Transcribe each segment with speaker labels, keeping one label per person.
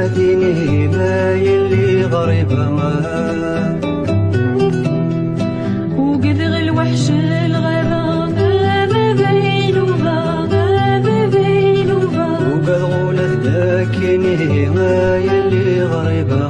Speaker 1: فقاتيني ما يلي غريبة
Speaker 2: وقد الوحش الغابة غابة بينوبا غابة بينوبا
Speaker 1: وقد غولة داكيني ما يلي غريبة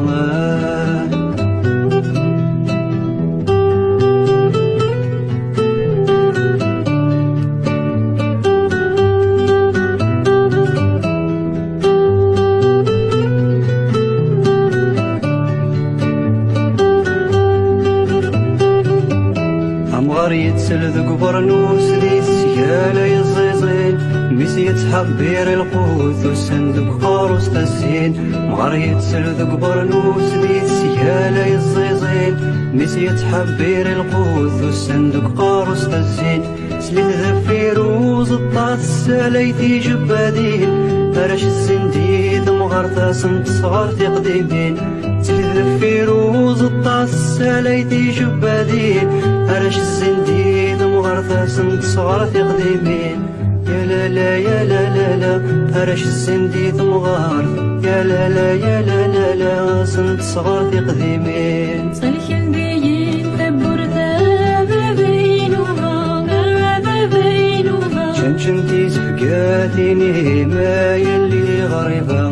Speaker 1: أمغار يتسل ذوق برنوس دي السيالة يزيزين ميس يتحبير القوت والصندوق قاروس تزين أمغار يتسل ذوق برنوس دي السيالة يزيزين ميس يتحبير القوت والصندوق قاروس تزين سليت ذفير وزطات السلايتي جبادين فرش الزنديد مغار ثاسنت صغار تقديمين سليت ذفير وزطات السلايتي جبادين فرش الزنديد مغار ثاسنت صغار تقديمين يا لا لا يا لا لا لا فرش الزنديد مغار يا لا لا يا لا لا لا سنت صغار تقديمين
Speaker 2: صلح البيين تبور ذابة بينوبا غابة بينوبا
Speaker 1: شنشنتي سفقاتيني ما يلي غريبة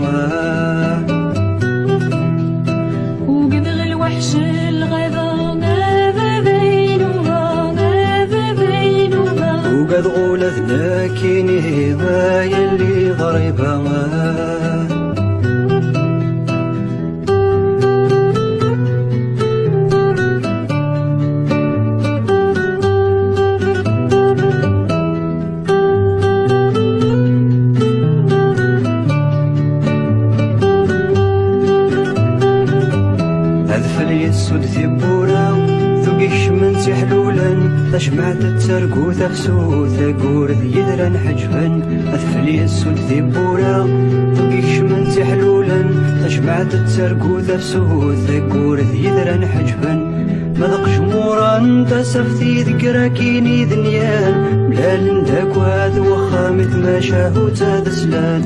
Speaker 2: وقد الوحش الغابة غابة بينوبا غابة بينوبا
Speaker 1: وقد غولت داكيني ما يلي غريبة السود ثبورا ثقيش من سحلولا تشمعت الترقو تفسو ثقور ذيدرا حجفا أثفلي السود ثبورا ثقيش من سحلولا تشمعت الترقو تفسو ثقور ذيدرا حجفا مذق شمورا تسفتي ذكراكيني ذنيان ملال داك وهذا وخامت ما شاهو تدسلان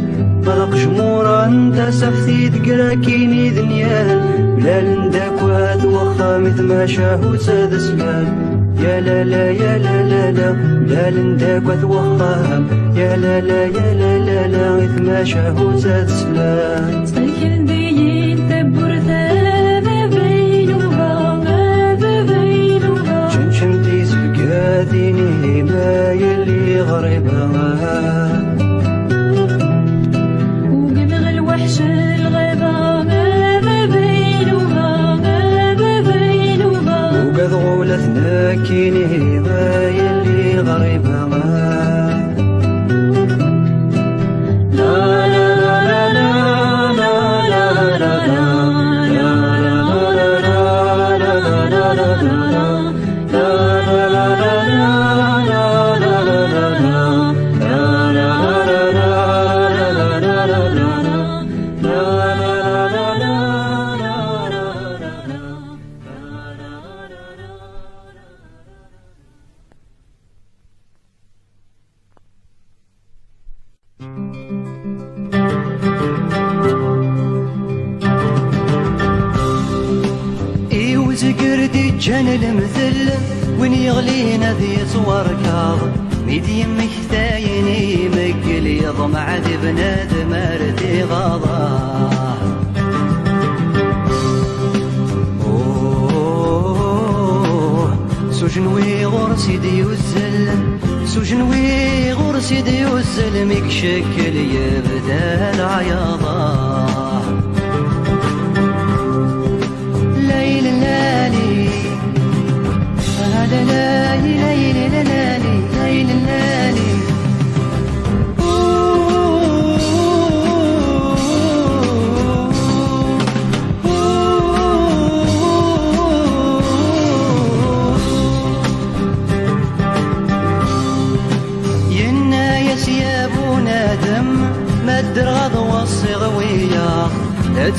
Speaker 1: مذق شمورا تسفتي ذكراكيني ذنيان ملال داك وهذا وخامت ما شاهو تدسلان يا لا لا يا لا لا لا ملال داك وهذا وخام يا لا لا يا لا لا لا إذ ما شاهو تدسلان
Speaker 2: صلح البيين تبور ذابة بينوبا غابة بينوبا
Speaker 1: شنشنتي سفقاتيني ما يلي غريبة
Speaker 2: وقد الوحش الغابة غابة بينوبا غابة بينوبا
Speaker 1: وقد غولت ناكيني ما يلي غريبة تقردي جان المثل وين يغلينا ذي صوركاض ميدي مكتايني مقلي ضمع ذي بنادم ارتي غاضا سجنوي غرسي ديوزل سجنوي غرسي ديوزل ميك شكل يبدا العياضا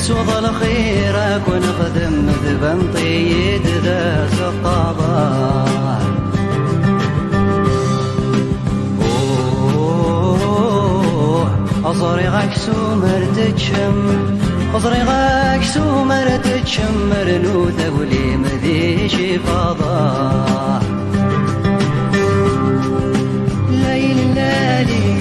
Speaker 1: تسوض الخيرك ونخدم ذبن طيد ذا سقاضا أصرغك سومر تتشم أزريغاك سومر تتشمر نوث ولي مذيش فضاح ليل لالي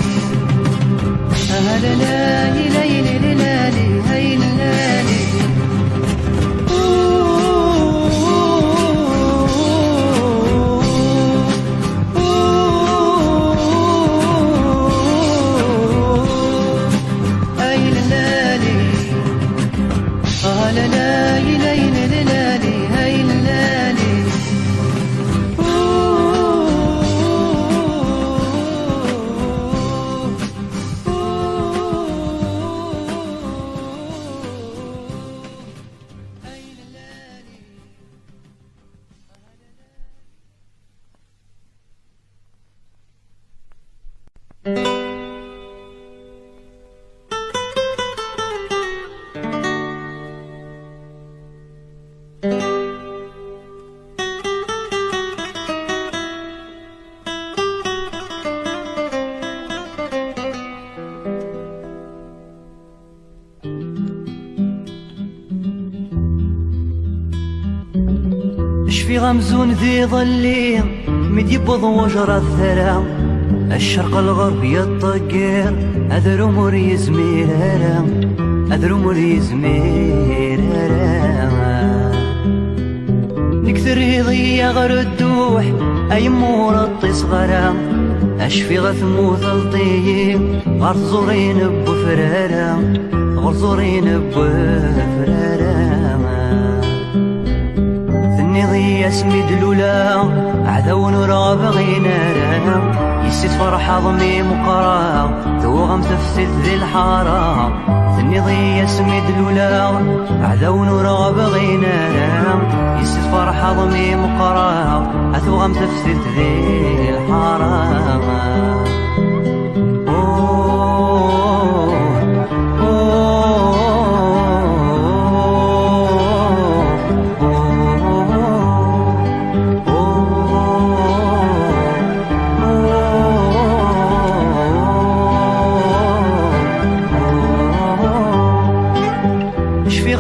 Speaker 1: أهل لالي ليل لالي هيل لالي في غمزون ذي ظلي مد يبض وجر الثرى الشرق الغرب يطقر أذر أمور يزمير أذر أمور يزمير نكثر يضيع غير الدوح أي مور الطصغرة أشفي غثموث الطيب غار زورين بفرارة غار زورين بفرارة ضي اسمي دلولا عذو نرى بغينا يسيت فرح ضمي مقرا ثوغم تفتت ذي الحارة ثني ضي اسمي دلولا عذو نرى بغينا يسيت فرح ضمي مقرا ثوغم تفتت ذي الحارة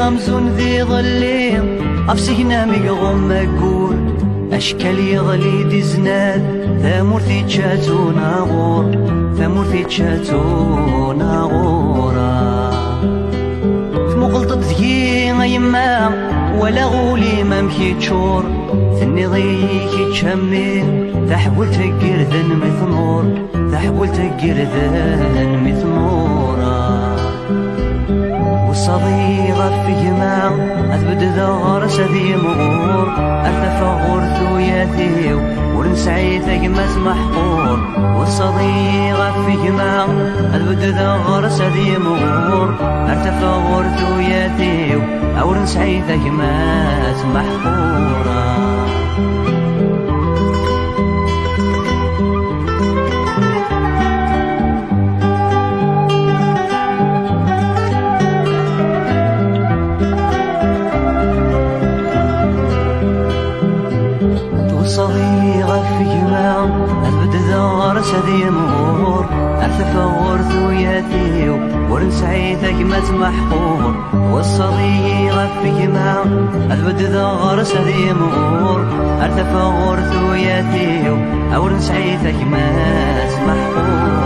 Speaker 1: غمزون ذي ظلي أفسينا ميغوم مقول أشكال يغلي دي زناد ثامورثي تشاتونا غور ثامورثي تشاتونا غورا ثمقلط ذكي غيما ولا غولي ما مكي تشور ثني ضيكي تشمي تحول تقر ذن مثنور تحول تقر ذن مثنورا والصديقة في جماع أثبت ذغرس ذي مغور أرتفع غرثو ياثيو ورنسعي ثقمز محقور والصديقة في جماع أثبت ذغرس ذي مغور أرتفع غرثو ياثيو ورنسعي ثقمز محقورا صغيرة في جماع أثبت ذغرس ذي مغور أرتفع غرثو ياثيو ورنسعي ثقمة محقور والصغيرة في جماع أثبت ذغرس ذي مغور أرتفع غرثو ياثيو ورنسعي ثقمة محقورة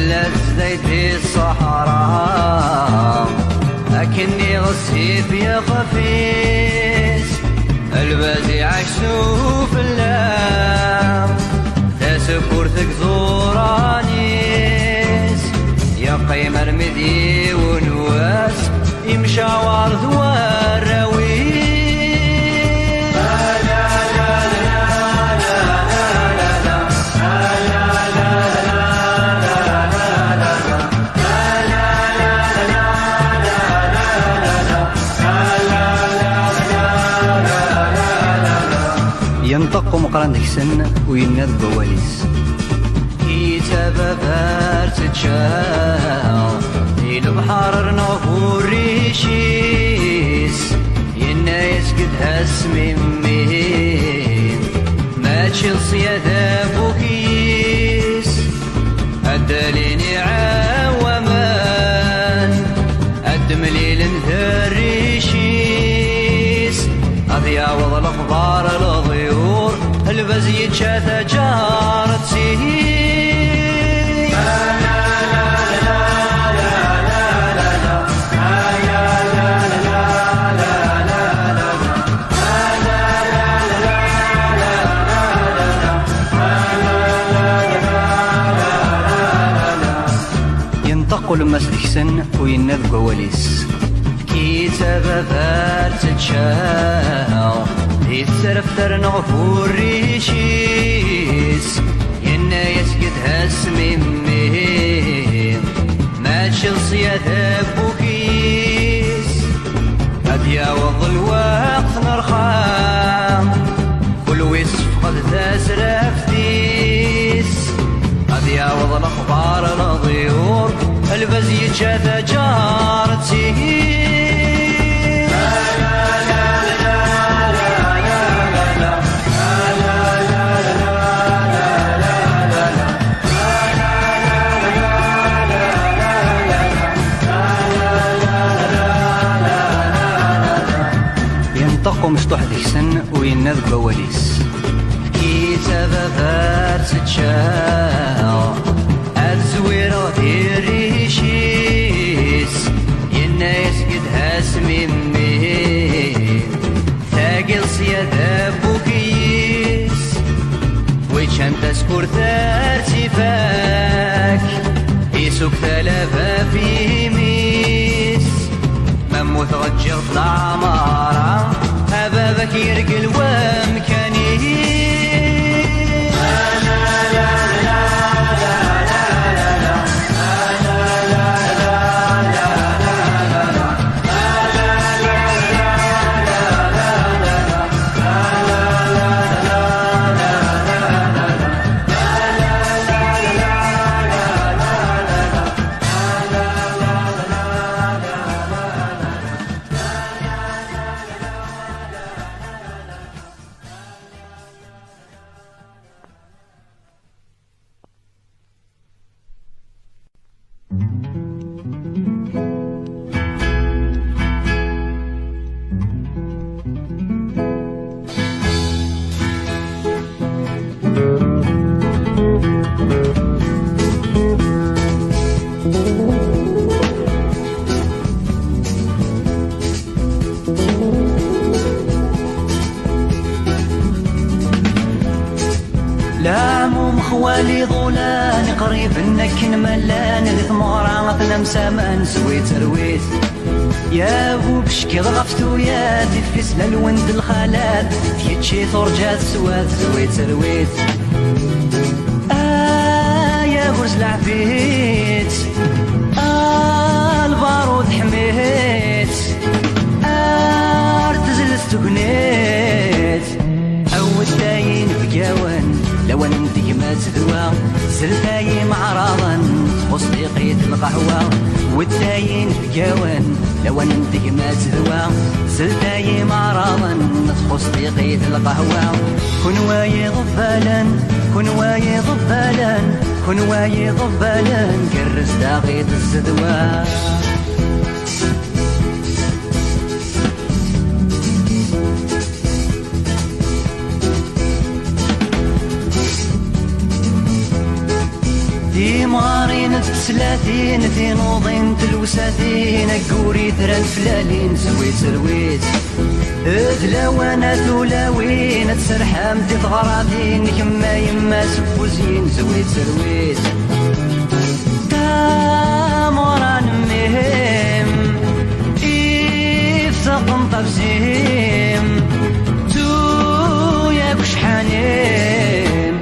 Speaker 1: لا تزديد الصحراء لكني غصيت يا خفيس البازي عكسو في اللام تسكرتك زورانيس يا قيمة المدي ونواس يمشاور ذوار راوي ينطق مقرن دكسن ويناد بواليس كتاب بارت تشاو البحر نغفور ريشيس ينا يسكت هسمي مين ما تشلصي يا بوكيس الدليني عاومان الدمليل انثريشيس أضيا وضل الأخبار الضيور البزي تشاث جارت سيهي ينتقل مسدكسن وينذ قواليس كتاب بارت تشاو يتسرفتر نغفور ريشيس ينا يسكت هسمي مين ما تشلصي يا بوكيس أديا وض الوقت نرخام كل ويصف قد تسرفتيس أديا وض الأخبار الضيور البزي جاث جارت سيهي ينطق مشطوح ديكسن وينذ بواليس كتاب بارت تشاو الزويرة ريشيس ينا يسكت هاسمي مين ثاقل صيادة بوكيس ويشان تسكر ارتفاك يسوك ثلاثة في ميس مموت غجر طلع مارا أبابك يرقل وامكاني خوالي ظلان قريب انك ملان ثمغرة تلمسامان سويت رويت يا ابو بشكي غفتو يا دفس للوند الخالات فيتشي ترجات سويت رويت يا برز العفيت البارود حميت ارتزل استقنيت عود داين بقاون لو انتي ما تذوى زلتاي معراضا تخص دقيت القهوة والتاين بقاون لو انتي ما تذوى زلتاي معراضا تخص دقيت القهوة كن واي ضبالا كن واي ضبالا كن واي ضبالا كرس داغيت الزدوى دي مارين تسلاتين ذي نوضين تلوساتين أقوري ثران فلالين سويت سرويت ذلاوانا ثولاوين تسرحام دي تغراضين كما يما سفوزين سويت سرويت تاموران مهم إفتقن طبزيم تو ياك شحانيم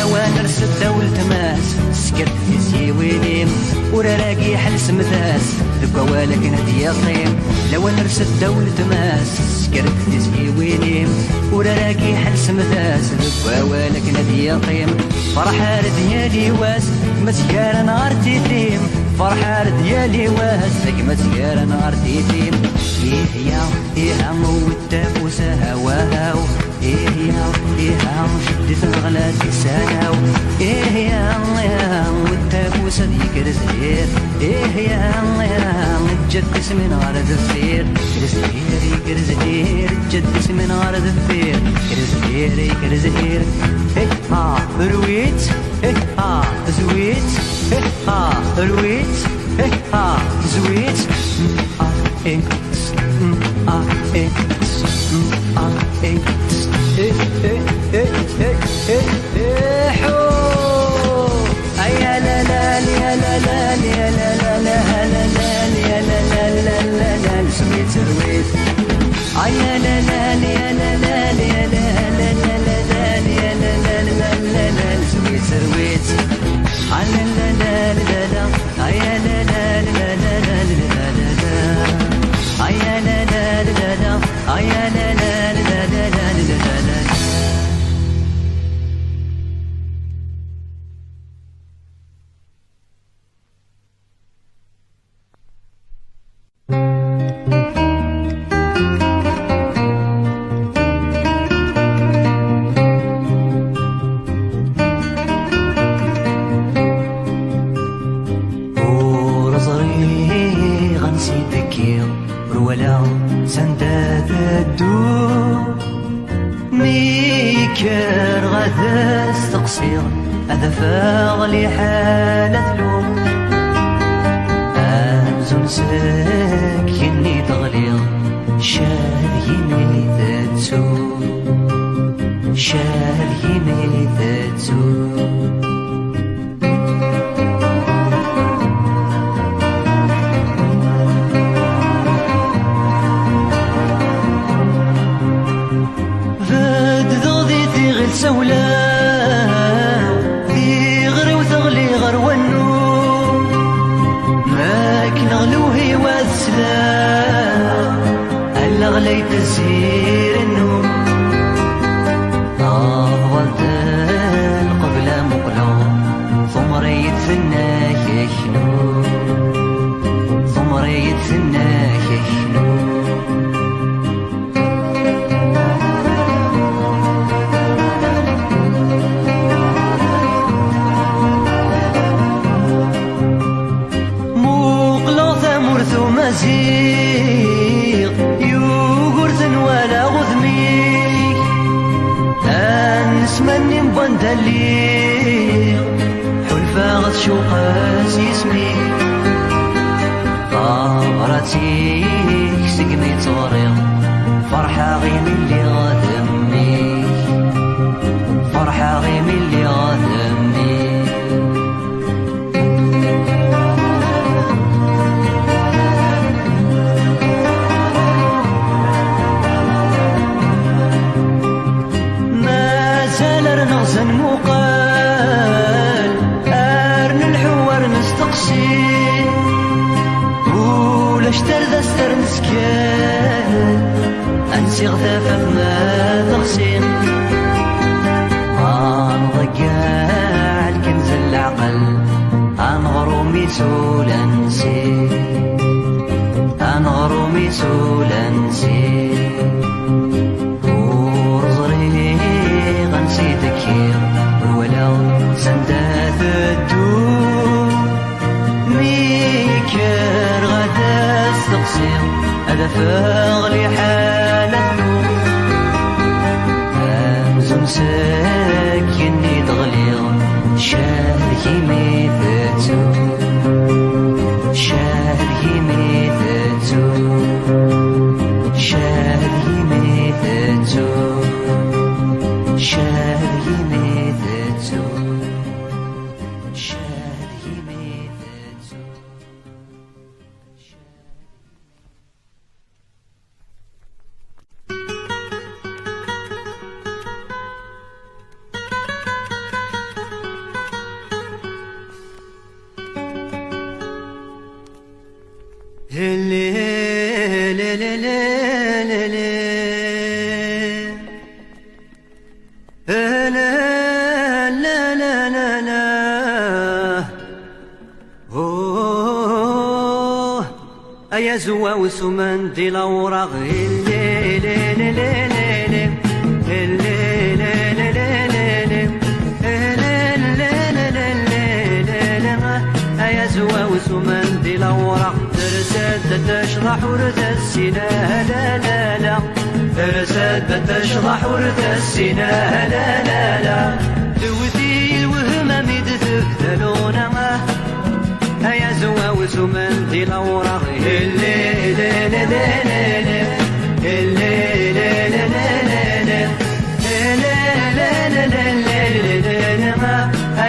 Speaker 1: أوان رسد دولة ماس سكرت في سيوينيم وراراقي حل سمثاس ذكا والك نهدي يقيم لو نرسد دولة ماس سكرت في سيوينيم وراراقي حل سمثاس ذكا والك نهدي يقيم فرحة ديالي واس مسيارة نهار تيتيم فرحة ديالي واس مسيارة نهار تيتيم إيه يا إيه موتاف هواهاو إيه يا شدت الغلا تساناو إيه يا موتاف صديق رزير إيه يا جد اسمي نار ذفير رزير رزير جد اسمي نار ذفير رزير رزير إيه ها رويت إيه ها زويت إيه ها رويت إيه ها زويت إيه هذا فاغلي حالة ثلوم أنزل ساكني تغليظ شاد يمي تتسو شاد يمي تتسو فاد ضغضي تغل سولا غليت تسير النوم أفضل قبل مقلوم ثم ريت فناك يشنو ثم ريت فناك يشنو مقلو ثمر ثم زيغ اسمني مبندلي حلفا غث شوقاس يسمي طارتيك سقمي تصوريغ فرحة غيم اللي غادمي فرحة غيم اللي غادمي نغزن مقال أرن الحوار نستقسي ولاش ترد استر مسكين أنسي غثافة ما تغسين غنضيع الكنز العقل غرومي سولا نسي غرومي سولا نسي سندات الدور ميكر غدا استقصير هذا فاغلي حالة نور أمزم ساكني تغليظ شاركي مي يا زوا وسمن دي الأوراق يا زوا وسمن دي الأوراق ترسد تشرح ورد السنة لا لا لا ترسد تشرح ورد السنة لا لا لا دوتي الوهم ميد تبدلونا يا زوا وسمن دي الأوراق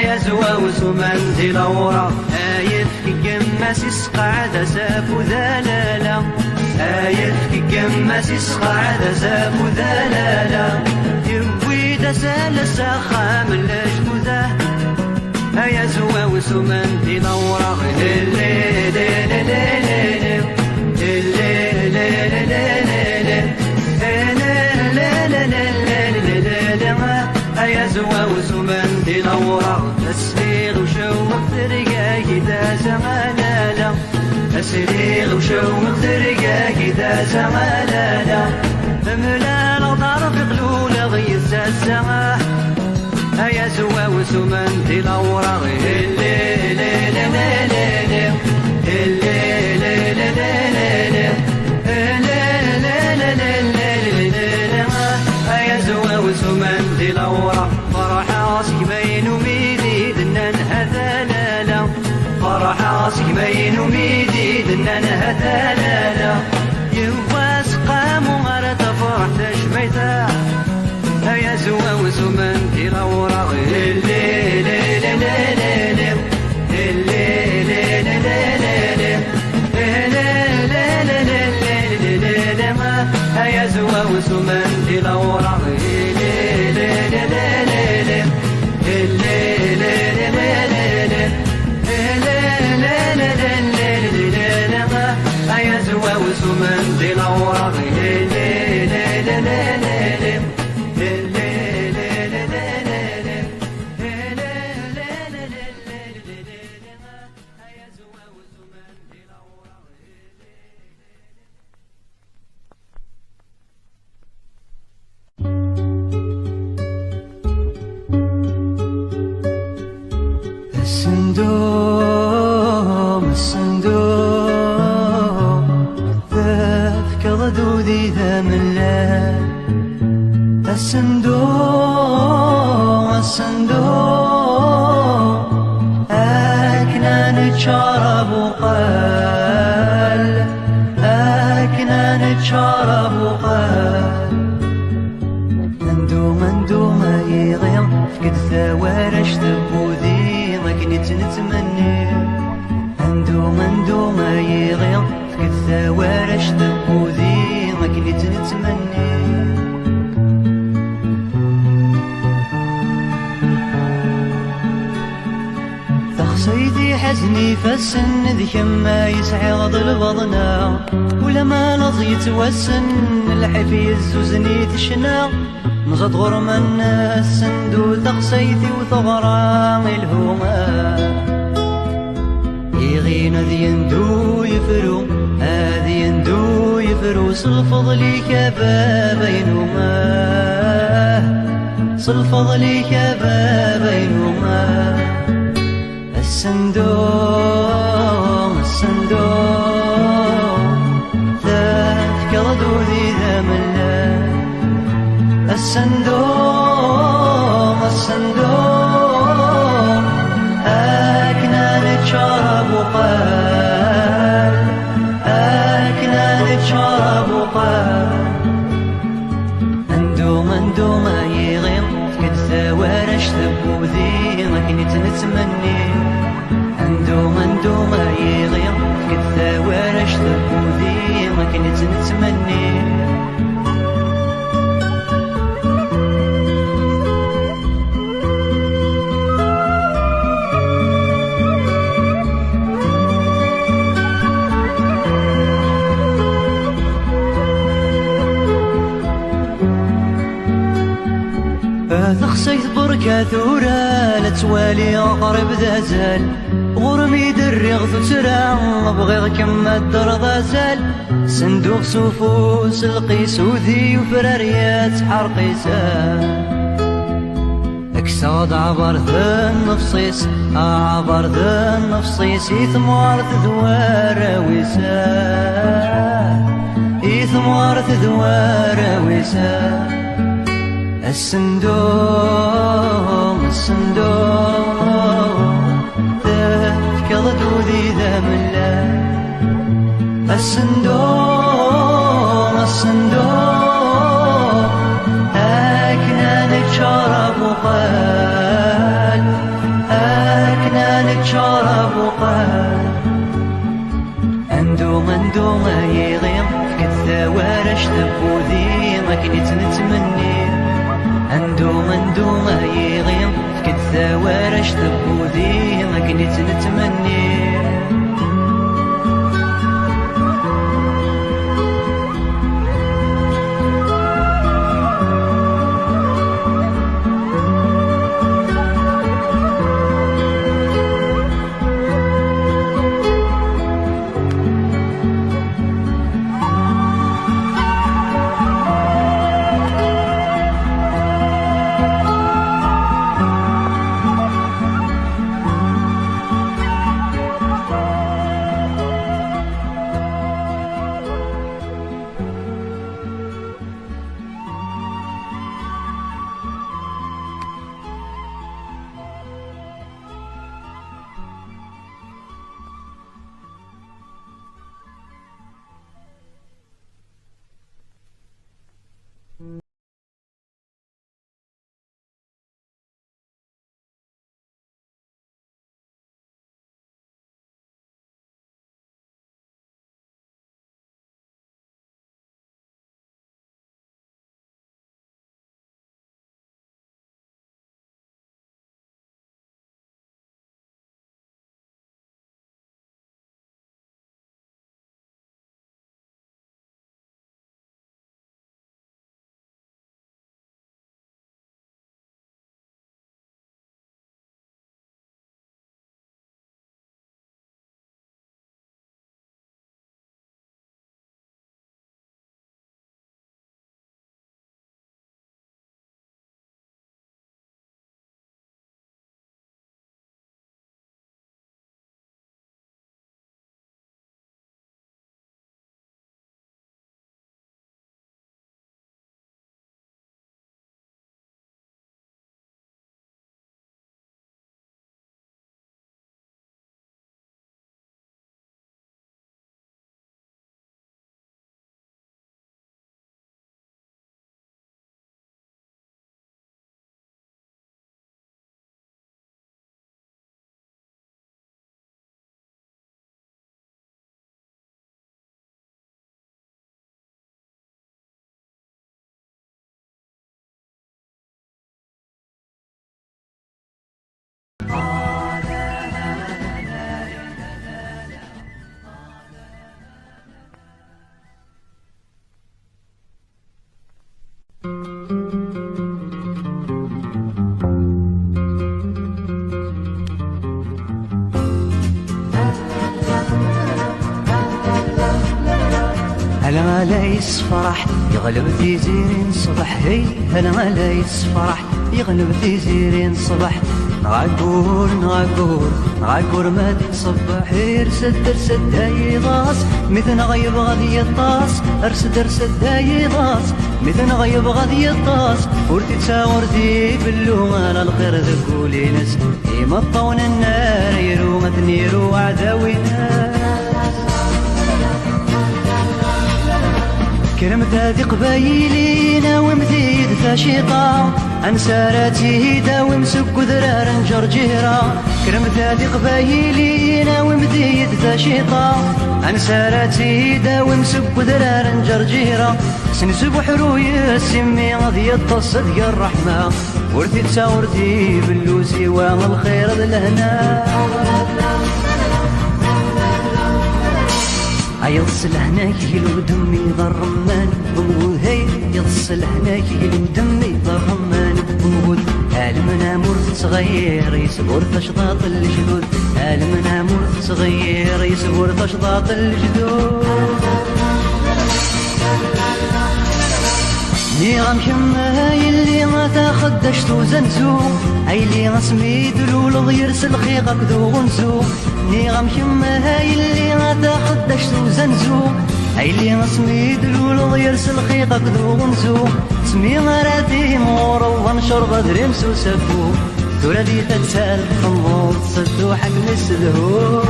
Speaker 1: يا زوا وسمن دي الأوراق يفك قماس يسقعد سافو ذلالا يفك قماس يسقعد سافو ذلالا يبوي دسال السخام الأجدوده يا زوا وسمن دي الأوراق يا زوا وسمن دي الأوراق تسليغ وشوق ترقا كدا زغلالا تسليغ وشوق ترقا كدا زغلالا ملال وطرف قلولة غيث السماح يا زوا وسمن دي الأوراق يا زوا وسمن دي الأوراق فرح عاصك بين وميدي دنا هذا لا لا فرح عاصك بين وميدي دنا هذا لا لا يواس قام وغرت فرح تشميته يا زوا وسمن دي الأوراق يا زوا وسمن دي الأوراق يا زوا وسمن دي الأوراق الصندوق ذاك ردودي ذا من لا الصندوق أكنا نتشارب وقال أكنا نتشارب وقال مندو ما يغير فقد ثوارش تبوذي ما كنت نتمني مندو ما يغير فقد ثوارش تبوذي ما كنت نتمني تخصيتي حزني فالسن ذي ما يسعرض البضنا ولما نضيت والسن الحفي الزوزني تشنا نزد غرم الناس سندو تخصيتي وثغرام الهوما يغينا ذي يندو يفرو هذي يندو يفرو صلفض لي كبابينهما صلفض لي كبابينهما الصندوق ذاك ردودي ذا ملا الصندوق أكنا نتشارب وقال أكنا نتشارب وقال مندو ما يغير فقد ثوارش تبوذي ما كنت نتمني مندو ما يغير فقد ثوارش تبوذي ما كنت نتمني تخسيت بركة ثورة لتوالي أقرب ذازال غرمي دريغ ثسرع بغيغ كما الدر ذازال صندوق سفوس القيس وذي وفراريات حرقيسان اكساد عبر ذا النفصيس عبر ذا النفصيس يثمار ثدوار وسان يثمار ثدوار وسان الصندوق تفكض دودي ذا ملا الصندوق أكنانك شرب وقال أكنانك شرب وقال أندو ما يغيم كذا ورش تبوذي ما كنت نتمني أندو ما يغيم كذا ورش تبوذي ما كنت نتمني هلا ليس فرح يغلب في زيرين صبح هي هلا ليس فرح يغلب في زيرين صبح نغاقور ما تصبح ارسد هاي غاص مثل غيب غادي الطاس ارسد هاي غاص مثل غيب غادي الطاس ورتي تساورتي باللوم على الخير ذكولي ناس يمطون النار يرو ما تنيرو عداوينا كرمت هذي قبايلي ناوم ذيد فاشقة أنساراتي داوم سك ذرار جرجيرة كرمت هذي قبايلي ناوم ذيد فاشقة أنساراتي داوم سك ذرار جرجيرة سنسب حروي السمي غادي التصد يا الرحمة ورثي تساورتي باللوسي والخير لهنا يضصل هناك يلو دمي ضرمان بمغود هي يضصل هناك يلو دمي ضرمان بمغود المنا مرت صغير يصبر تشطاط الجدود المنا مرت صغير يصبر تشطاط الجدود ني غنكمل يلي ما تاخدش توزنزو اي اللي غسميد الولد يرسل خيقك ذو غنزو ني غنكمل يلي ما تاخدش توزنزو اي اللي غسميد الولد يرسل خيقك ذو غنزو سمي مراتي مور ونشرب دريمس وسفو ثورة دي تتسال خمور تصدو حق مسدهو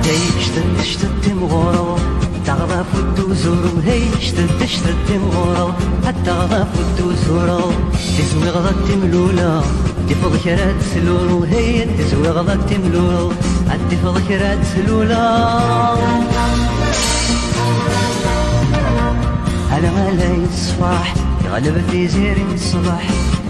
Speaker 1: جاي شتت شتت مغورو تغضى فدو زورو هي شتت شتت مغورو حتى غضى فدو زورو تسوي غضى تملولا تفض كرات سلولو هي تسوي غضى تملولو تفض كرات سلولا على ما لا يصفح يغلب في زيرين الصباح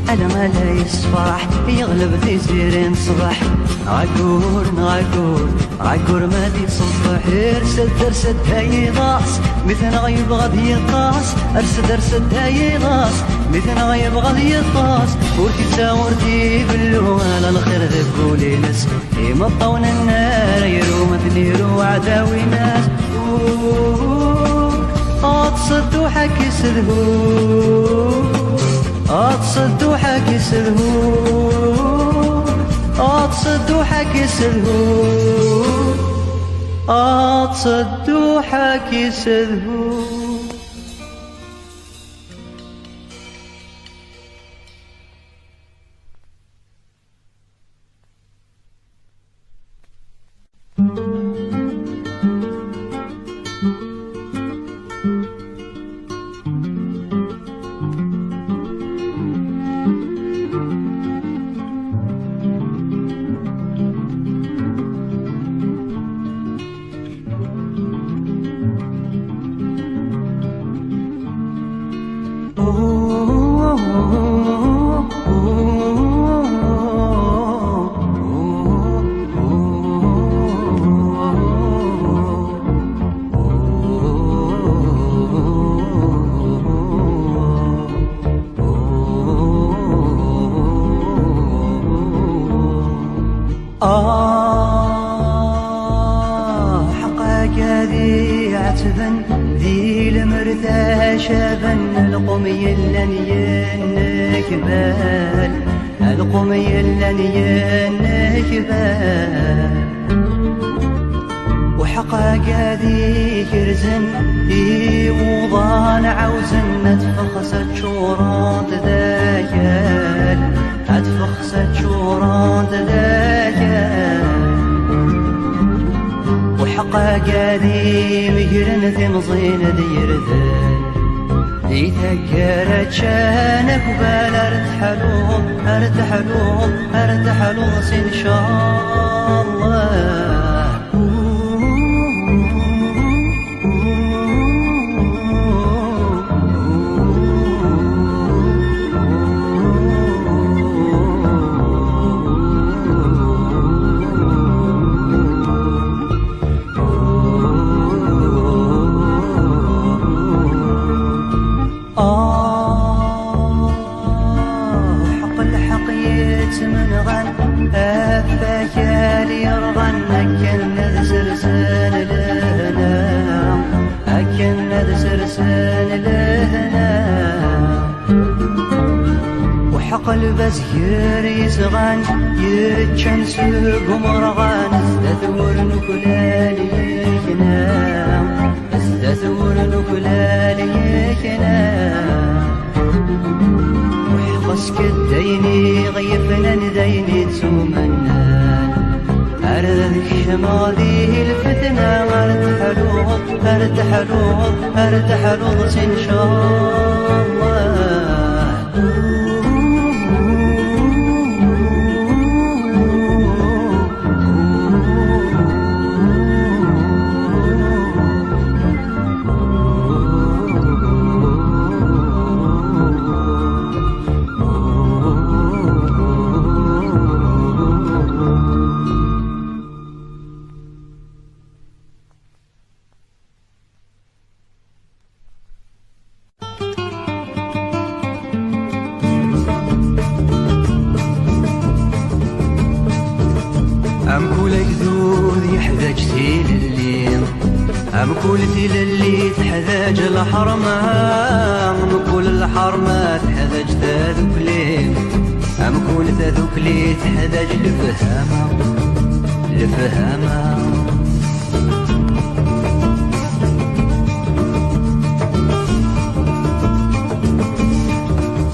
Speaker 1: على ما لا يصفح يغلب في زيرين الصباح عقور عقور عقور ما دي صبح ارسد ارسد هاي غاص مثل غيب غد يطاس ارسد ارسد هاي غاص مثل غيب غد يطاس ورتي تساورتي باللوال الخير ذبولي ناس إما طون النار يروم تنيرو عداوي ناس أتصدو حكي سدهو أتصدو حكي سدهو أتصدو حكي سدهو أتصدو حكي سدهو حقك ذي عتبا ذي المرثى شابا القمي لن ينكبال القمي لن ينكبال وحقك ذي كرزن ذي وضان عوزن اتفخست شورات ذاكال اتفخست شورات ذاكال وحقك ذي مجرن ثمزين ذي يرذل ذي ثكرت شانك بال ارتحلوه ارتحلوه ارتحلوه ان شاء الله قلب زهير يسغان يتشن سوق مرغان استثور نكلالي يكنام استثور نكلالي يكنام ويخصك الديني غيفنا نديني تسومنان أردك شمالي الفتنة ارتحلوه ارتحلوه ارتحلوه إن شاء الله أم كولتي للي تحتاج الحرمة، أم كل الحرمة تحتاج تذكلي، أم كل تذكلي تحتاج لفهامة لفهامة.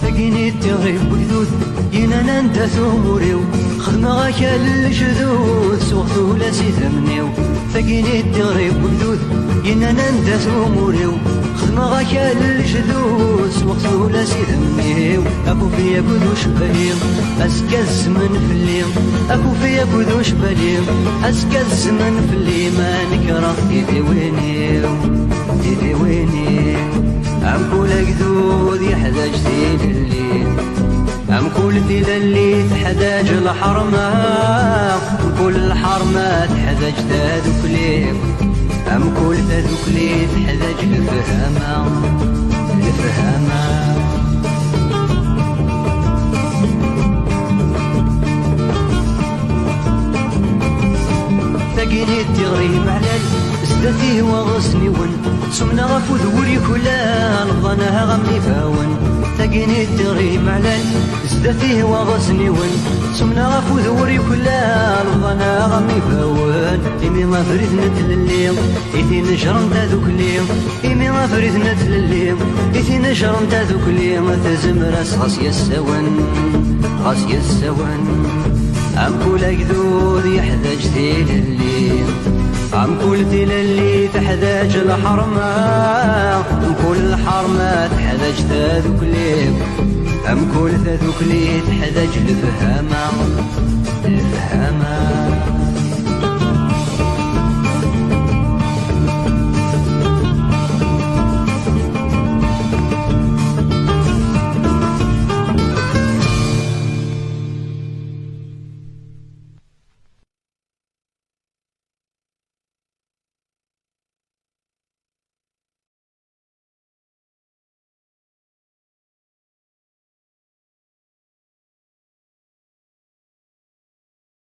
Speaker 1: تقيني تغيب بكذوذ ينانا انت ثموريو، خدمة غاكا للشذوذ سوغتو لا سي ثمنيو. تقيني تغيب بكذوذ ينانا انت ثموريو، خدمة غاكا للشذوذ سوغتو لا سي ثمنيو. اكو فيا كذوش باليم اسكا الزمن في الليم، اكو فيا كذوش باليم اسكا الزمن في الليم. ما نكره تيدي وينيو تيدي وينيو. أم كل قدود يحتاج ذيل الليل، أم كل ذيل اللي تحتاج الحرمة، أم كل الحرمة تحتاج تذكلي، أم كل تذكلي تحتاج لفهامة لفهامة. تقيني تغري معلل زدتي وغصني ون، سمنا غفو ذوري كلها نظنها غمي فاون. تقيني تغري معلل زدتي وغصني ون، سمنا غفو ذوري كلها نظنها غمي فاون. إمي ما فريد نتل الليم إثي نشرم تذوك الليم، إمي ما فريد نتل الليم إثي نشرم تذوك الليم. تزمرس غاس يسون غاس يسون. أم كل قدود يحتاج ذيل الليل، أم كل ذيل اللي تحتاج الحرمة، أم كل الحرمة تحتاج تذكلي، أم كل تذكلي تحتاج لفهامة لفهامة.